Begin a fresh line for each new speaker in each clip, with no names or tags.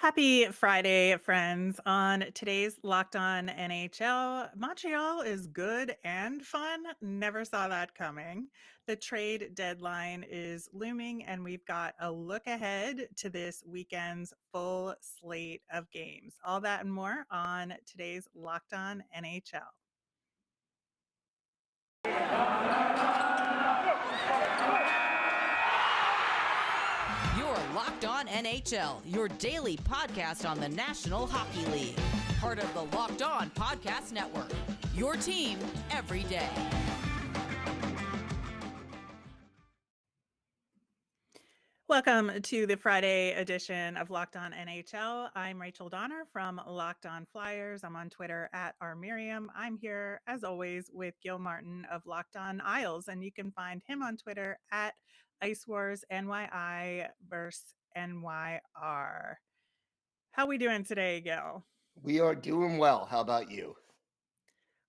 Happy Friday, friends. On today's Locked On NHL, Montreal is good and fun. Never saw that coming. The trade deadline is looming, and we've got a look ahead to this weekend's full slate of games. All that and more on today's Locked On NHL.
You're Locked On NHL, your daily podcast on the National Hockey League. Part of the Locked On Podcast Network, your team every day.
Welcome to the Friday edition of Locked On NHL. I'm Rachel Donner from Locked On Flyers. I'm on Twitter at @rmiriam. I'm here, as always, with Gil Martin of Locked On Isles, and you can find him on Twitter at IceWarsNYI versus NYR. How we doing today, Gil?
We are doing well. How about you?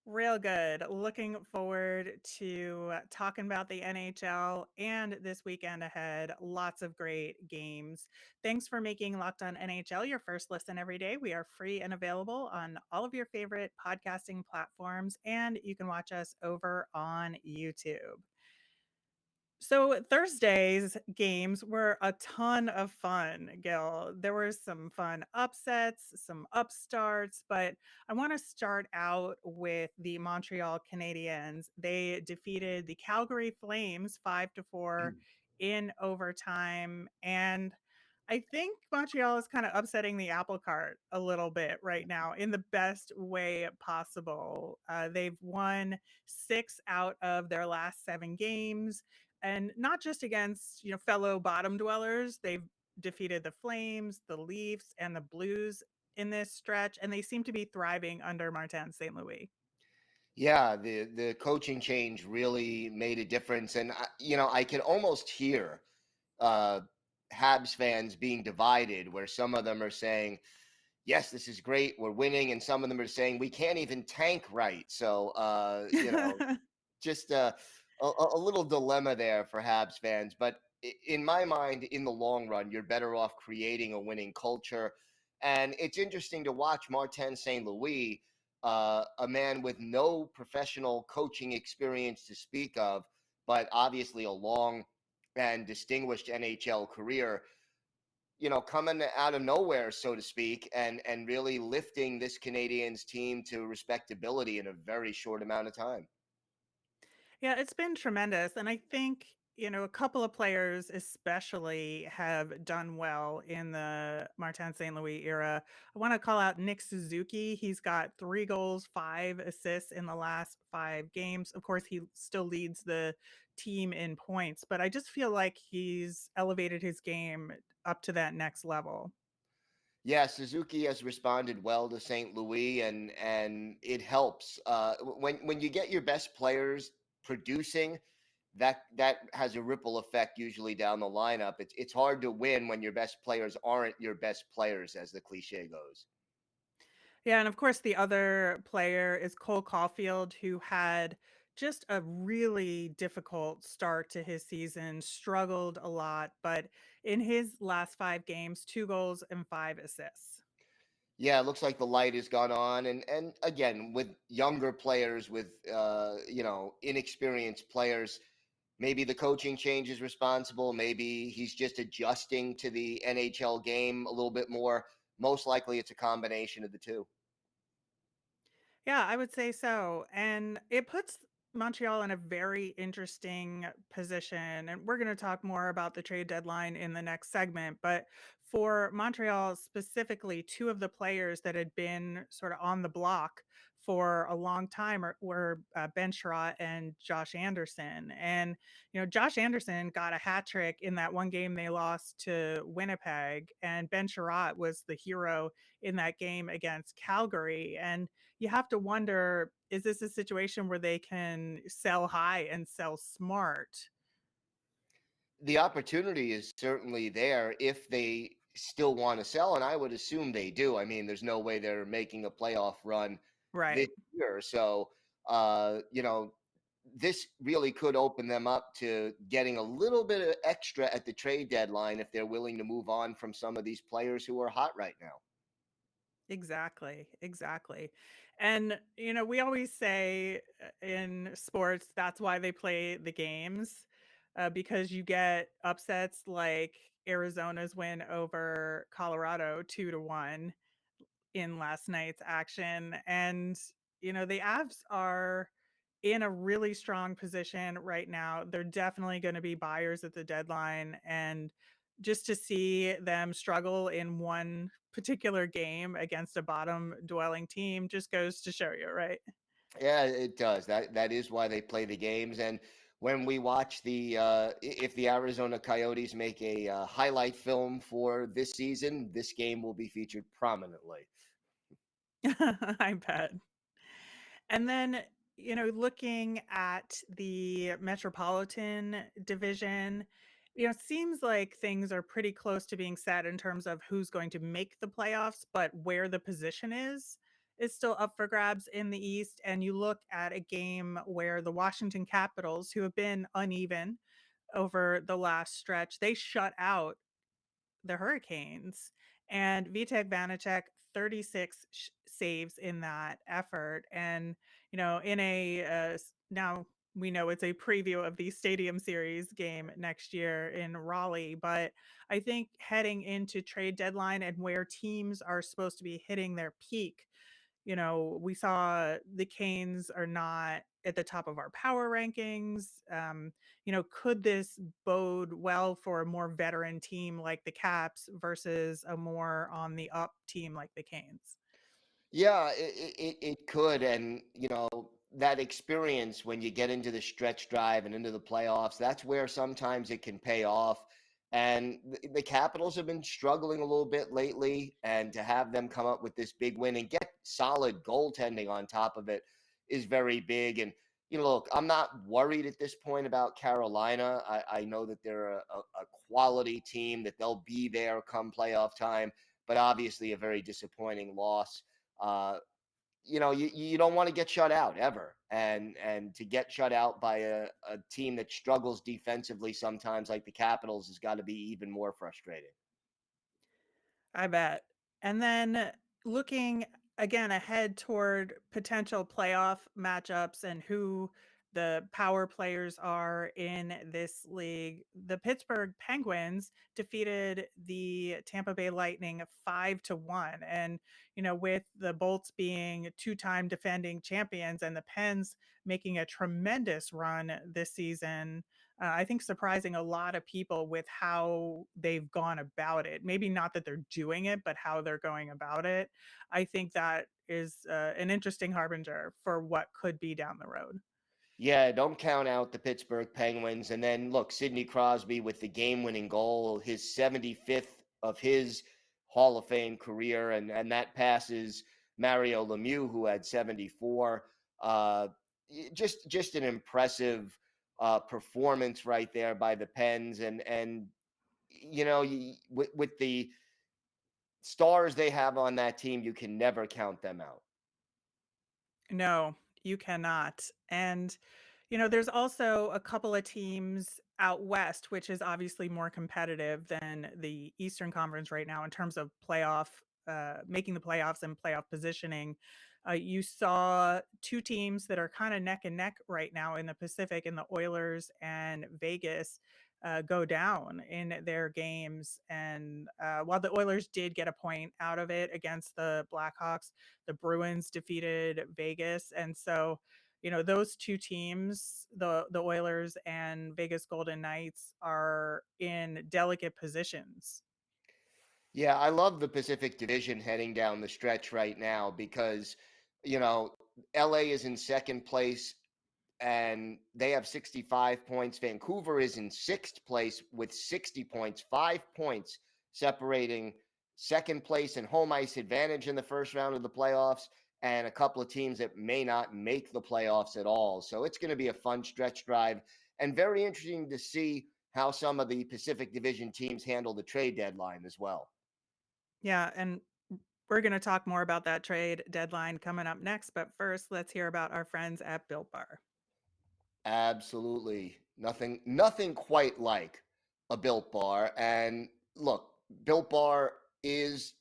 Real good. Looking forward to talking about the NHL and this weekend ahead. Lots of great games. Thanks for making Locked On NHL your first listen every day. We are free and available on all of your favorite podcasting platforms, and you can watch us over on YouTube. So Thursday's games were a ton of fun, Gil. There were some fun upsets, some upstarts, but I want to start out with the Montreal Canadiens. They defeated the Calgary Flames 5-4 in overtime, and I think Montreal is kind of upsetting the apple cart a little bit right now in the best way possible. They've won 6 out of their last 7 games. And not just against, fellow bottom dwellers. They've defeated the Flames, the Leafs, and the Blues in this stretch, and they seem to be thriving under Martin St. Louis.
Yeah, the coaching change really made a difference, and I can almost hear Habs fans being divided, where some of them are saying, "Yes, this is great, we're winning," and some of them are saying, "We can't even tank right." So, just a little dilemma there for Habs fans. But in my mind, in the long run, you're better off creating a winning culture. And it's interesting to watch Martin St. Louis, a man with no professional coaching experience to speak of, but obviously a long and distinguished NHL career, coming out of nowhere, so to speak, and really lifting this Canadiens team to respectability in a very short amount of time.
Yeah, it's been tremendous. And I think, a couple of players especially have done well in the Martin St. Louis era. I want to call out Nick Suzuki. He's got 3 goals, 5 assists in the last 5 games. Of course, he still leads the team in points, but I just feel like he's elevated his game up to that next level.
Yeah, Suzuki has responded well to St. Louis, and it helps when you get your best players producing. That has a ripple effect usually down the lineup. It's hard to win when your best players aren't your best players, as the cliche goes.
Yeah, and of course, the other player is Cole Caufield, who had just a really difficult start to his season, struggled a lot, but in his last 5 games, 2 goals and 5 assists.
Yeah, it looks like the light has gone on, and again, with younger players, with inexperienced players, maybe the coaching change is responsible. Maybe he's just adjusting to the NHL game a little bit more. Most likely, it's a combination of the two.
Yeah, I would say so. And it puts Montreal in a very interesting position. And we're going to talk more about the trade deadline in the next segment. But for Montreal specifically, 2 of the players that had been sort of on the block for a long time were Benchrot and Josh Anderson. And, Josh Anderson got a hat trick in that one game they lost to Winnipeg. And Benchrot was the hero in that game against Calgary. And you have to wonder, is this a situation where they can sell high and sell smart?
The opportunity is certainly there if they still want to sell, and I would assume they do. I mean, there's no way they're making a playoff run this
Right.
year. So, this really could open them up to getting a little bit of extra at the trade deadline if they're willing to move on from some of these players who are hot right now.
Exactly, exactly. And, we always say in sports, that's why they play the games, because you get upsets like Arizona's win over Colorado 2-1 in last night's action. And, the Avs are in a really strong position right now. They're definitely going to be buyers at the deadline. And just to see them struggle in one particular game against a bottom dwelling team just goes to show you, right?
Yeah, it does. That is why they play the games. And when we watch if the Arizona Coyotes make a highlight film for this season, this game will be featured prominently.
I bet. And then, looking at the Metropolitan Division, it seems like things are pretty close to being set in terms of who's going to make the playoffs, but where the position is still up for grabs in the East. And you look at a game where the Washington Capitals, who have been uneven over the last stretch, they shut out the Hurricanes, and Vitek Vanacek 36 saves in that effort. And in a now we know it's a preview of the Stadium Series game next year in Raleigh, but I think heading into trade deadline and where teams are supposed to be hitting their peak, we saw the Canes are not at the top of our power rankings. Could this bode well for a more veteran team like the Caps versus a more on the up team like the Canes?
Yeah, it could. And, that experience when you get into the stretch drive and into the playoffs, that's where sometimes it can pay off. And the Capitals have been struggling a little bit lately. And to have them come up with this big win and get solid goaltending on top of it is very big. And, look, I'm not worried at this point about Carolina. I know that they're a quality team, that they'll be there come playoff time, but obviously a very disappointing loss. uh, you don't want to get shut out ever, and to get shut out by a team that struggles defensively sometimes like the Capitals has got to be even more frustrating.
I bet. And then looking again ahead toward potential playoff matchups and who the power players are in this league, the Pittsburgh Penguins defeated the Tampa Bay Lightning 5-1. And, with the Bolts being two-time defending champions and the Pens making a tremendous run this season, I think surprising a lot of people with how they've gone about it. Maybe not that they're doing it, but how they're going about it. I think that is an interesting harbinger for what could be down the road.
Yeah, don't count out the Pittsburgh Penguins. And then look, Sidney Crosby with the game-winning goal, his 75th of his Hall of Fame career, and that passes Mario Lemieux, who had 74. Just an impressive performance right there by the Pens. And with the stars they have on that team, you can never count them out.
No, you cannot. And, there's also a couple of teams out west, which is obviously more competitive than the Eastern Conference right now in terms of making the playoffs and playoff positioning. You saw two teams that are kind of neck and neck right now in the Pacific, in the Oilers and Vegas. Go down in their games. And while the Oilers did get a point out of it against the Blackhawks, the Bruins defeated Vegas. And so, those two teams, the Oilers and Vegas Golden Knights, are in delicate positions.
Yeah, I love the Pacific Division heading down the stretch right now because, you know, LA is in second place and they have 65 points. Vancouver is in sixth place with 60 points, 5 points separating second place and home ice advantage in the first round of the playoffs, and a couple of teams that may not make the playoffs at all. So it's going to be a fun stretch drive and very interesting to see how some of the Pacific Division teams handle the trade deadline as well.
Yeah, and we're going to talk more about that trade deadline coming up next. But first, let's hear about our friends at Built Bar.
Absolutely. Nothing quite like a Built Bar. And look, Built Bar is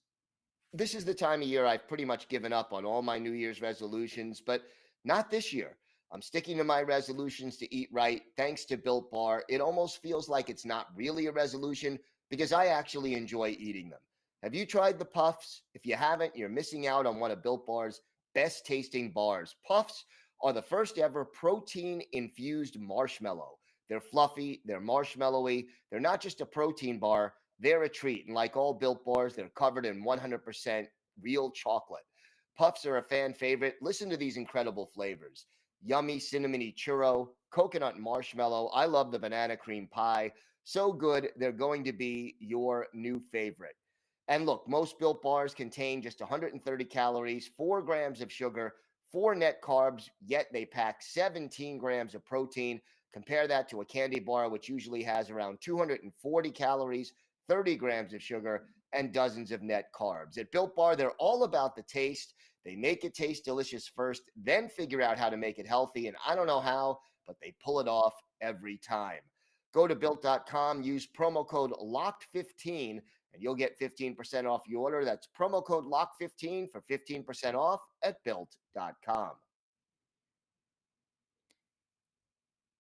this is the time of year I've pretty much given up on all my New Year's resolutions, but not this year. I'm sticking to my resolutions to eat right thanks to Built Bar. It almost feels like it's not really a resolution because I actually enjoy eating them. Have you tried the Puffs? If you haven't, you're missing out on one of Built Bar's best tasting bars. Puffs are the first ever protein infused marshmallow. They're fluffy, they're marshmallowy, they're not just a protein bar, they're a treat. And like all Built Bars, they're covered in 100% real chocolate. Puffs are a fan favorite. Listen to these incredible flavors: yummy cinnamony churro, coconut marshmallow. I love the banana cream pie. So good, they're going to be your new favorite. And look, most Built Bars contain just 130 calories, 4 grams of sugar, 4 net carbs, yet they pack 17 grams of protein. Compare that to a candy bar, which usually has around 240 calories, 30 grams of sugar, and dozens of net carbs. At Built Bar, they're all about the taste. They make it taste delicious first, then figure out how to make it healthy. And I don't know how, but they pull it off every time. Go to built.com, use promo code LOCKED15, and you'll get 15% off your order. That's promo code LOCK15 for 15% off at built.com.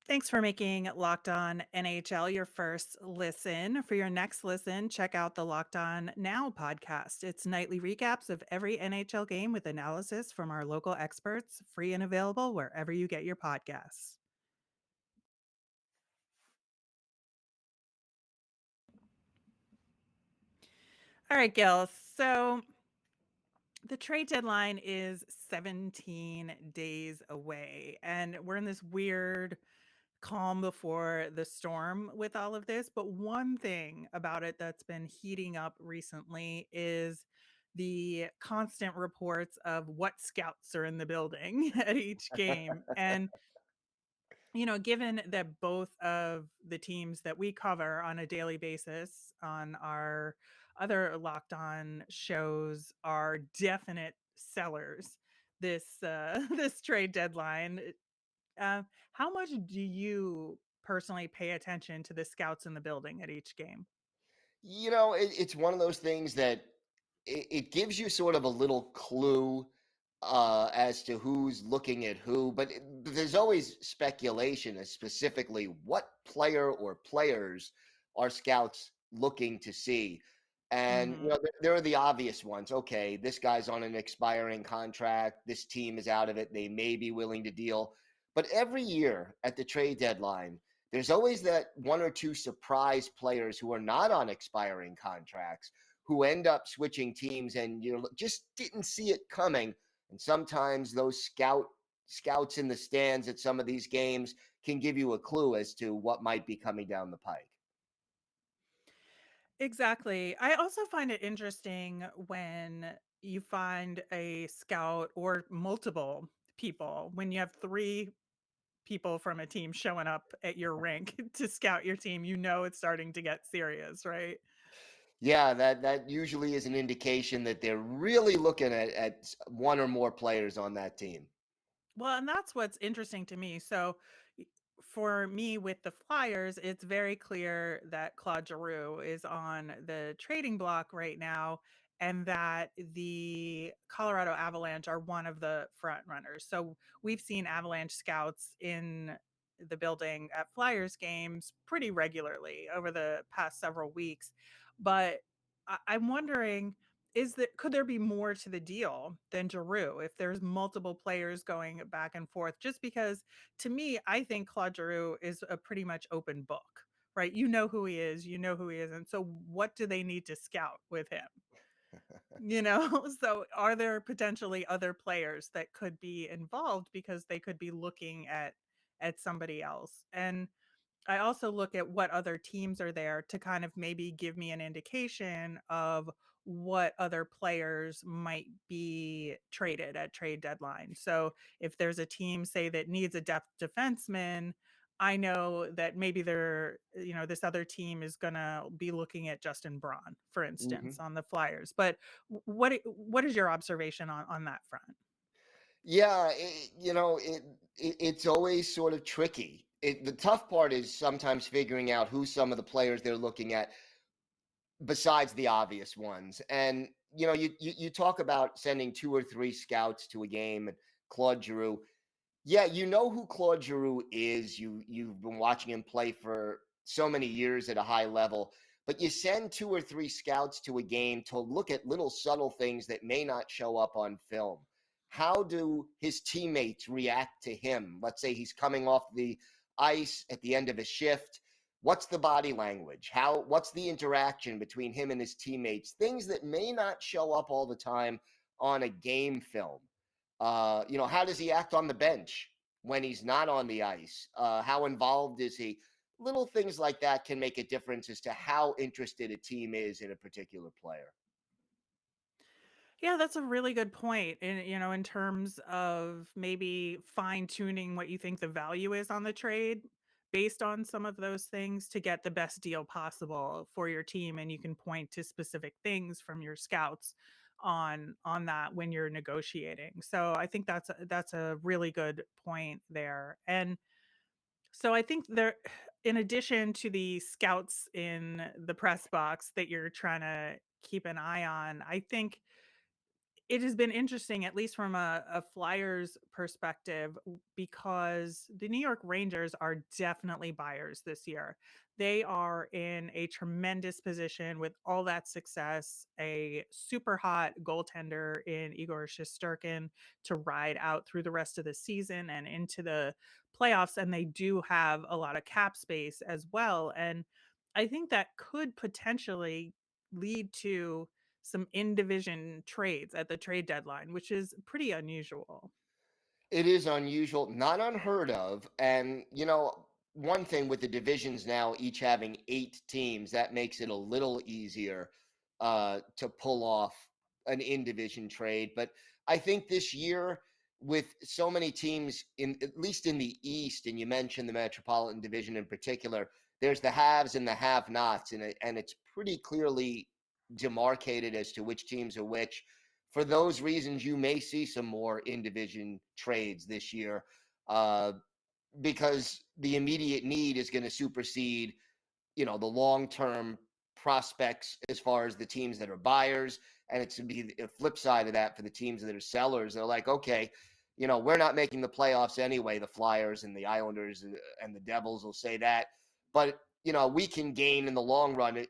Thanks for making Locked On NHL your first listen. For your next listen, check out the Locked On Now podcast. It's nightly recaps of every NHL game with analysis from our local experts, free and available wherever you get your podcasts. All right, Gil. So the trade deadline is 17 days away, and we're in this weird calm before the storm with all of this. But one thing about it that's been heating up recently is the constant reports of what scouts are in the building at each game. And, given that both of the teams that we cover on a daily basis on our other Locked On shows are definite sellers this trade deadline, uh, how much do you personally pay attention to the scouts in the building at each game?
It's one of those things that it gives you sort of a little clue as to who's looking at who, but there's always speculation as specifically what player or players are scouts looking to see. And
Mhm.
there are the obvious ones. Okay, this guy's on an expiring contract. This team is out of it. They may be willing to deal. But every year at the trade deadline, there's always that one or two surprise players who are not on expiring contracts who end up switching teams, and you just didn't see it coming. And sometimes those scouts in the stands at some of these games can give you a clue as to what might be coming down the pike.
Exactly. I also find it interesting when you find a scout or multiple people, when you have 3 people from a team showing up at your rink to scout your team, it's starting to get serious, right?
Yeah, that usually is an indication that they're really looking at one or more players on that team.
Well, and that's what's interesting to me. So, for me with the Flyers, it's very clear that Claude Giroux is on the trading block right now, and that the Colorado Avalanche are one of the front runners. So, we've seen Avalanche scouts in the building at Flyers games pretty regularly over the past several weeks. But I'm wondering, could there be more to the deal than Giroux if there's multiple players going back and forth? Just because, to me, I think Claude Giroux is a pretty much open book, right? You know who he is, you know who he isn't. So what do they need to scout with him? So are there potentially other players that could be involved because they could be looking at somebody else? And I also look at what other teams are there to kind of maybe give me an indication of what other players might be traded at trade deadline. So if there's a team, say, that needs a depth defenseman, I know that maybe this other team is going to be looking at Justin Braun, for instance,
Mhm.
on the Flyers. But what is your observation on that front?
Yeah, it's always sort of tricky. The tough part is sometimes figuring out who some of the players they're looking at besides the obvious ones. And you talk about sending two or three scouts to a game and Claude Giroux. Yeah, you know who Claude Giroux is. You've been watching him play for so many years at a high level, but you send two or three scouts to a game to look at little subtle things that may not show up on film. How do his teammates react to him? Let's say he's coming off the ice at the end of a shift. What's the body language? What's the interaction between him and his teammates? Things that may not show up all the time on a game film. How does he act on the bench when he's not on the ice? How involved is he? Little things like that can make a difference as to how interested a team is in a particular player.
Yeah, that's a really good point. In terms of maybe fine tuning what you think the value is on the trade based on some of those things to get the best deal possible for your team. And you can point to specific things from your scouts on that when you're negotiating. So I think that's a really good point there. And so I think there, in addition to the scouts in the press box that you're trying to keep an eye on, I think it has been interesting, at least from a Flyers perspective, because the New York Rangers are definitely buyers this year. They are in a tremendous position with all that success, a super hot goaltender in Igor Shesterkin to ride out through the rest of the season and into the playoffs. And they do have a lot of cap space as well. And I think that could potentially lead to some in division trades at the trade deadline, which is pretty unusual.
It is unusual, not unheard of. And, one thing with the divisions now, each having 8 teams, that makes it a little easier to pull off an in division trade. But I think this year, with so many teams in at least in the East, and you mentioned the Metropolitan Division in particular, there's the haves and the have-nots, and it's pretty clearly demarcated as to which teams are which. For those reasons, you may see some more in division trades this year uh, because the immediate need is going to supersede, the long term prospects as far as the teams that are buyers. And it's going to be the flip side of that for the teams that are sellers. They're like, okay, we're not making the playoffs anyway. The Flyers and the Islanders and the Devils will say that. But, we can gain in the long run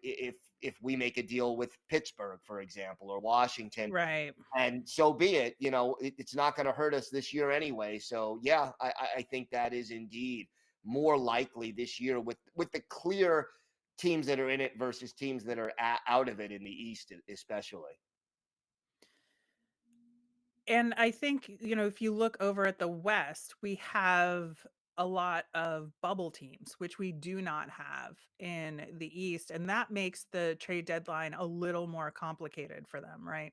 if we make a deal with Pittsburgh, for example, or Washington,
Right.
and so be it. It's not going to hurt us this year anyway. So yeah, I think that is indeed more likely this year with the clear teams that are in it versus teams that are out of it in the East, especially.
And I think, if you look over at the West, we have a lot of bubble teams, which we do not have in the East. And that makes the trade deadline a little more complicated for them, right?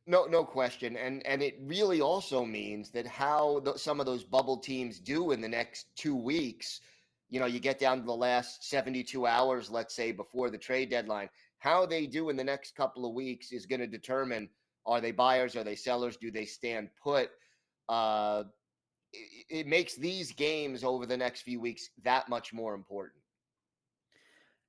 No question, and it really also means that how some of those bubble teams do in the next 2 weeks. You get down to the last 72 hours, let's say, before the trade deadline. How they do in the next couple of weeks is going to determine: are they buyers? Are they sellers? Do they stand put? Uh, it makes these games over the next few weeks that much more important.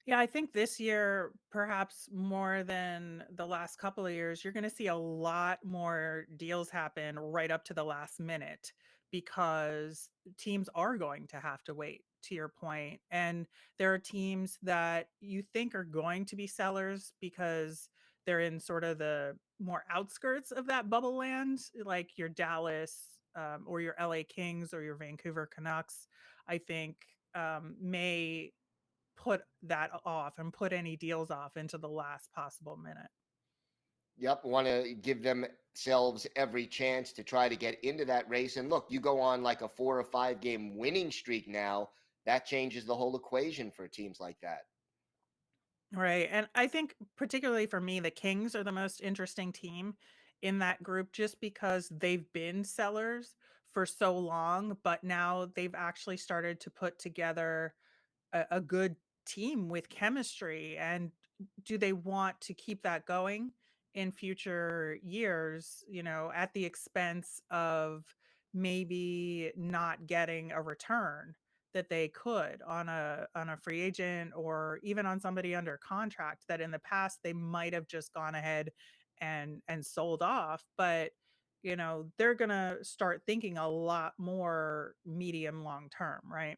Yeah, I think this year, perhaps more than the last couple of years, you're going to see a lot more deals happen right up to the last minute because teams are going to have to wait, to your point. And there are teams that you think are going to be sellers because they're in sort of the more outskirts of that bubble land, like your Dallas or your LA Kings or your Vancouver Canucks, I think may put that off and put any deals off into the last possible minute.
Yep, want to give themselves every chance to try to get into that race. And look, you go on like a 4 or 5 game winning streak now, that changes the whole equation for teams like that.
Right. And I think particularly for me, the Kings are the most interesting team in that group just because they've been sellers for so long, but now they've actually started to put together a good team with chemistry. And do they want to keep that going in future years, at the expense of maybe not getting a return that they could on a free agent or even on somebody under contract that in the past they might have just gone ahead and sold off. But they're going to start thinking a lot more medium long term, right?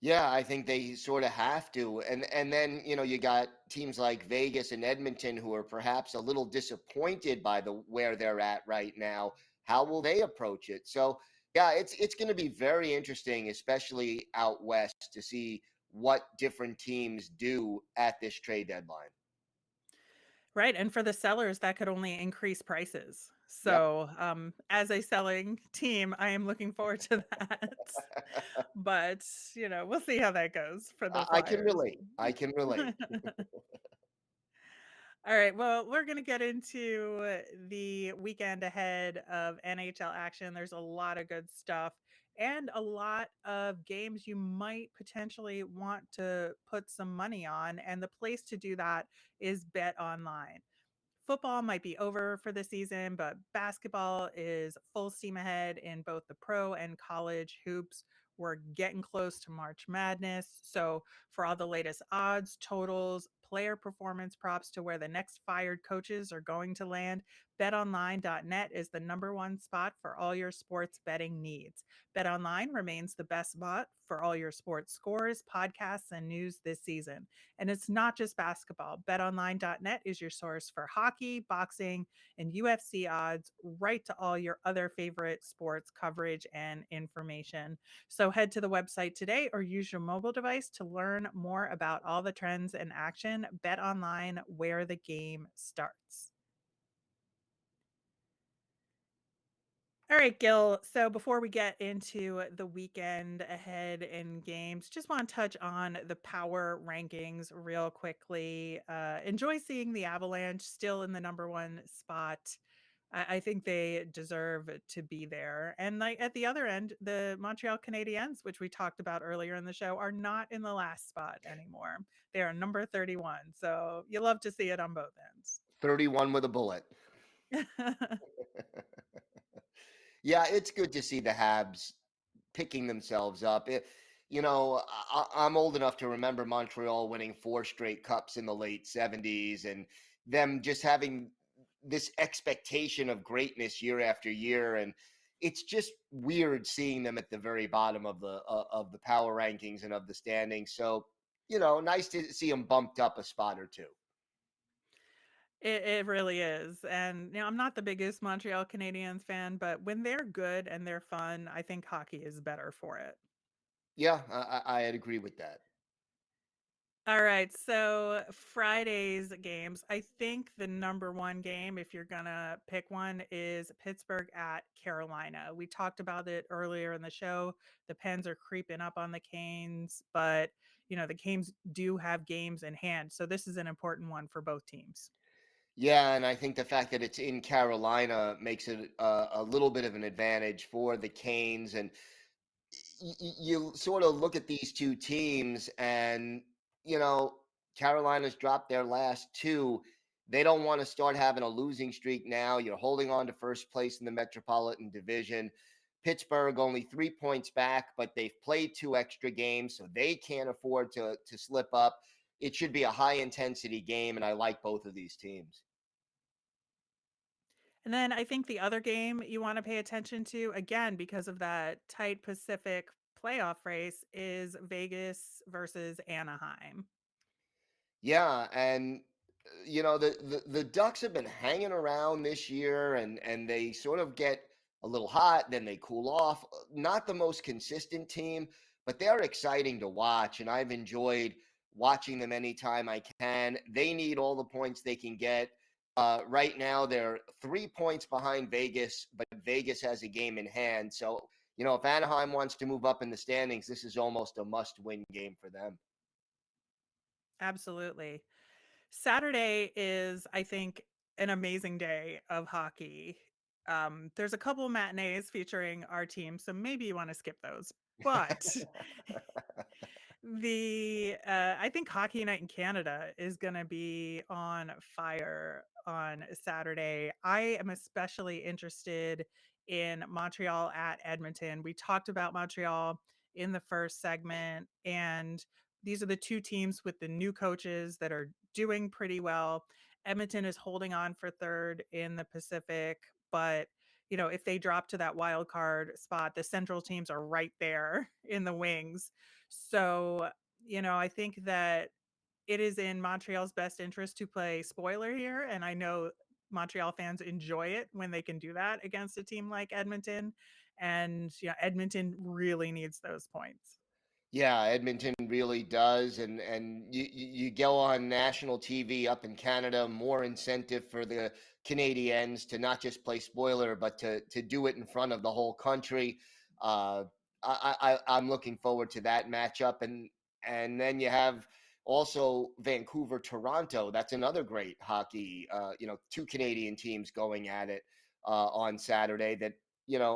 Yeah, I think they sort of have to. And then, you got teams like Vegas and Edmonton who are perhaps a little disappointed by the where they're at right now. How will they approach it? So, yeah, it's going to be very interesting, especially out west, to see what different teams do at this trade deadline.
Right, and for the sellers, that could only increase prices.
Yep.
So, as a selling team, I am looking forward to that. But, we'll see how that goes for the
I can
Flyers.
relate. I can relate.
All right, well, we're going to get into the weekend ahead of NHL action. There's a lot of good stuff and a lot of games you might potentially want to put some money on. And the place to do that is BetOnline. Football might be over for the season, but basketball is full steam ahead in both the pro and college hoops. We're getting close to March Madness. So, for all the latest odds, totals, player performance props to where the next fired coaches are going to land, betonline.net is the number one spot for all your sports betting needs. BetOnline remains the best spot for all your sports scores, podcasts, and news this season. And it's not just basketball. BetOnline.net is your source for hockey, boxing, and UFC odds, right to all your other favorite sports coverage and information. So head to the website today or use your mobile device to learn more about all the trends and action. BetOnline, where the game starts. All right, Gil. So before we get into the weekend ahead in games, just want to touch on the power rankings real quickly. Enjoy seeing the Avalanche still in the number one spot. I think they deserve to be there. And like at the other end, the Montreal Canadiens, which we talked about earlier in the show, are not in the last spot anymore. They are number 31. So you love to see it on both ends.
31 with a bullet. Yeah, it's good to see the Habs picking themselves up. I'm old enough to remember Montreal winning 4 straight cups in the late 70s and them just having this expectation of greatness year after year. And it's just weird seeing them at the very bottom of the power rankings and of the standings. So, nice to see them bumped up a spot or two.
It really is. And I'm not the biggest Montreal Canadiens fan, but when they're good and they're fun, I think hockey is better for it.
Yeah, I'd agree with that.
All right, so Friday's games. I think the number one game, if you're gonna pick one, is Pittsburgh at Carolina. We talked about it earlier in the show. The Pens are creeping up on the Canes, but the Canes do have games in hand, so this is an important one for both teams.
Yeah, and I think the fact that it's in Carolina makes it a little bit of an advantage for the Canes. And you sort of look at these two teams, and you know Carolina's dropped their last two. They don't want to start having a losing streak now. You're holding on to first place in the Metropolitan Division. Pittsburgh only 3 points back, but they've played 2 extra games, so they can't afford to slip up. It should be a high intensity game, and I like both of these teams.
And then I think the other game you want to pay attention to, again, because of that tight Pacific playoff race, is Vegas versus Anaheim.
Yeah, and the Ducks have been hanging around this year, and they sort of get a little hot, then they cool off. Not the most consistent team, but they're exciting to watch, and I've enjoyed watching them anytime I can. They need all the points they can get. Right now, they're 3 points behind Vegas, but Vegas has a game in hand. So, if Anaheim wants to move up in the standings, this is almost a must-win game for them.
Absolutely. Saturday is, I think, an amazing day of hockey. There's a couple matinees featuring our team, so maybe you want to skip those. But I think Hockey Night in Canada is going to be on fire. on Saturday. I am especially interested in Montreal at Edmonton. We talked about Montreal in the first segment, and these are the two teams with the new coaches that are doing pretty well. Edmonton is holding on for third in the Pacific, but if they drop to that wild card spot, the central teams are right there in the wings. So, I think that it is in Montreal's best interest to play spoiler here. And I know Montreal fans enjoy it when they can do that against a team like Edmonton. And Edmonton really needs those points.
Yeah, Edmonton really does, and you go on national TV up in Canada, more incentive for the Canadiens to not just play spoiler, but to do it in front of the whole country. Uh, I'm looking forward to that matchup, and then you have also Vancouver, Toronto. That's another great hockey. Two Canadian teams going at it on Saturday. That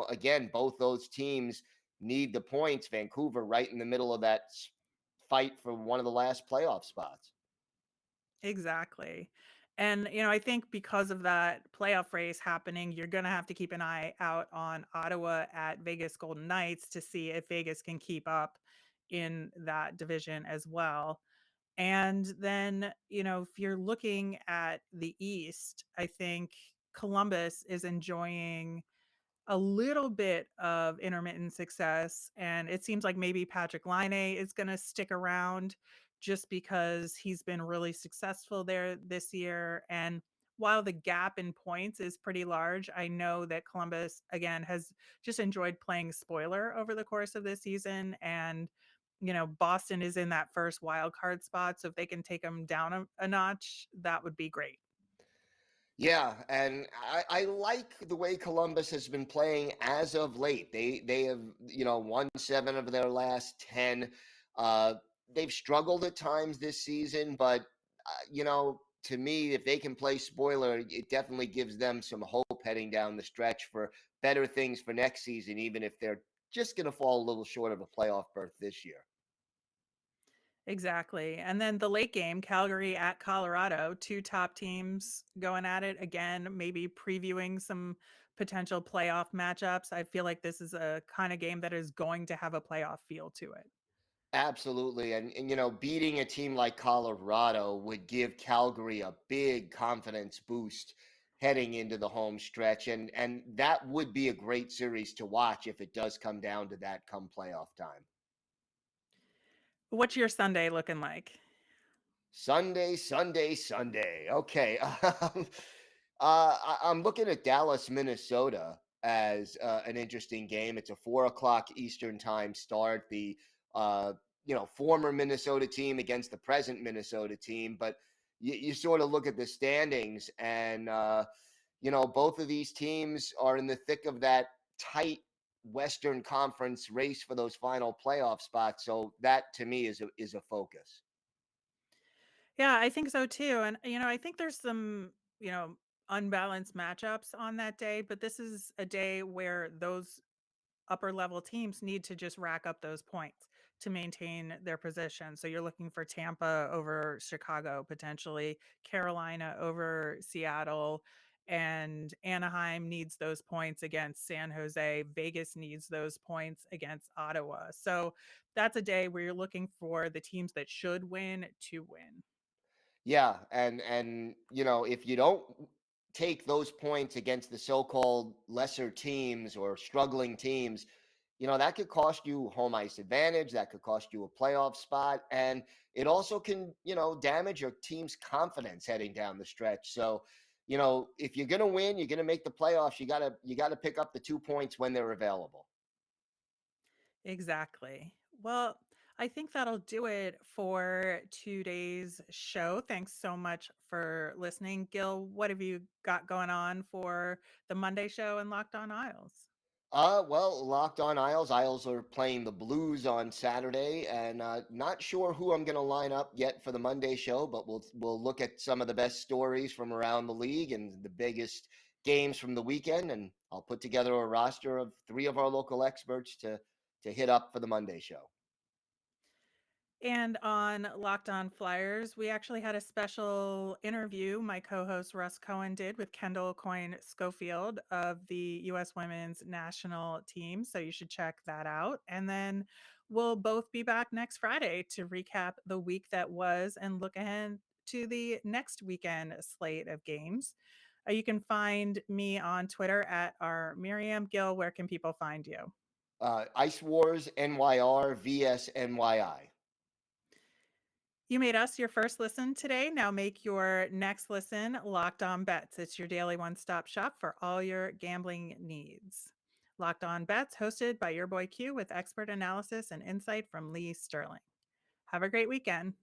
again, both those teams need the points. Vancouver right in the middle of that fight for one of the last playoff spots.
Exactly. And, I think because of that playoff race happening, you're going to have to keep an eye out on Ottawa at Vegas Golden Knights to see if Vegas can keep up in that division as well. And then, if you're looking at the East, I think Columbus is enjoying a little bit of intermittent success. And it seems like maybe Patrick Laine is going to stick around just because he's been really successful there this year. And while the gap in points is pretty large, I know that Columbus, again, has just enjoyed playing spoiler over the course of this season. And, Boston is in that first wild card spot. So if they can take them down a notch, that would be great.
Yeah, and I like the way Columbus has been playing as of late. They have won 7 of their last 10. Uh, they've struggled at times this season, but to me, if they can play spoiler, it definitely gives them some hope heading down the stretch for better things for next season, even if they're just going to fall a little short of a playoff berth this year.
Exactly. And then the late game, Calgary at Colorado, two top teams going at it again, maybe previewing some potential playoff matchups. I feel like this is a kind of game that is going to have a playoff feel to it.
Absolutely. And beating a team like Colorado would give Calgary a big confidence boost heading into the home stretch. And that would be a great series to watch if it does come down to that come playoff time.
What's your Sunday looking like?
Sunday, Sunday, Sunday. Okay. I'm looking at Dallas, Minnesota as an interesting game. It's a 4 o'clock Eastern time start. The former Minnesota team against the present Minnesota team, but you sort of look at the standings, and both of these teams are in the thick of that tight Western Conference race for those final playoff spots. So that to me is a focus.
Yeah, I think so too. And, I think there's some, unbalanced matchups on that day, but this is a day where those upper level teams need to just rack up those points to maintain their position. So you're looking for Tampa over Chicago, potentially Carolina over Seattle, and Anaheim needs those points against San Jose. Vegas needs those points against Ottawa. So that's a day where you're looking for the teams that should win to win.
Yeah, and if you don't take those points against the so-called lesser teams or struggling teams, that could cost you home ice advantage, that could cost you a playoff spot, and it also can, damage your team's confidence heading down the stretch. So, if you're going to win, you're going to make the playoffs, you got to pick up the 2 points when they're available.
Exactly. Well, I think that'll do it for today's show. Thanks so much for listening. Gil, what have you got going on for the Monday show and Locked On Isles?
Well, Locked On Isles. Isles are playing the Blues on Saturday, and not sure who I'm going to line up yet for the Monday show, but we'll look at some of the best stories from around the league and the biggest games from the weekend, and I'll put together a roster of 3 of our local experts to hit up for the Monday show.
And on Locked On Flyers, we actually had a special interview my co-host Russ Cohen did with Kendall Coyne Schofield of the U.S. Women's National Team. So you should check that out. And then we'll both be back next Friday to recap the week that was and look ahead to the next weekend slate of games. You can find me on Twitter at our Miriam. Gil, where can people find you?
Ice Wars NYR vs NYI.
You made us your first listen today. Now make your next listen Locked On Bets. It's your daily one-stop shop for all your gambling needs. Locked On Bets, hosted by your boy Q with expert analysis and insight from Lee Sterling. Have a great weekend.